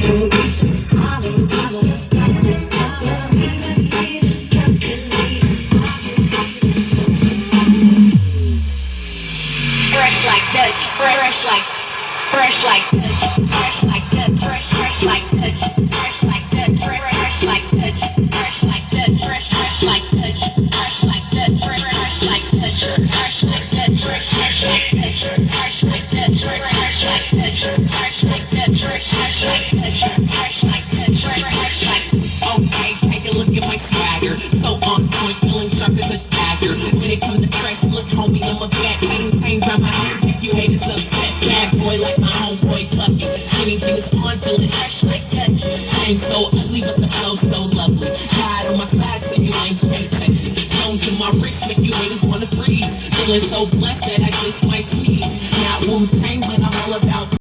Fresh like that, fresh like, fresh like, fresh like that, fresh like that, fresh like that, fresh like that, fresh like that, fresh like that, fresh like that, fresh like that, fresh like that, fresh like that, fresh like that, fresh like that, fresh like that, fresh like that, fresh like that, fresh like. Okay, take a look at my swagger, so on point, feeling sharp as a dagger. When it comes to fresh, look, homie, I'm a vet. Maintain around my hair, if you haters upset. Bad boy like my homeboy, clucky. Skinny jeans on, feeling fresh like that. I ain't so ugly, but the flow so lovely. Hide on my side, so you lames pay attention. Stones in my wrist, make you haters wanna freeze. Feeling so blessed that I just might sneeze. Not Wu-Tang.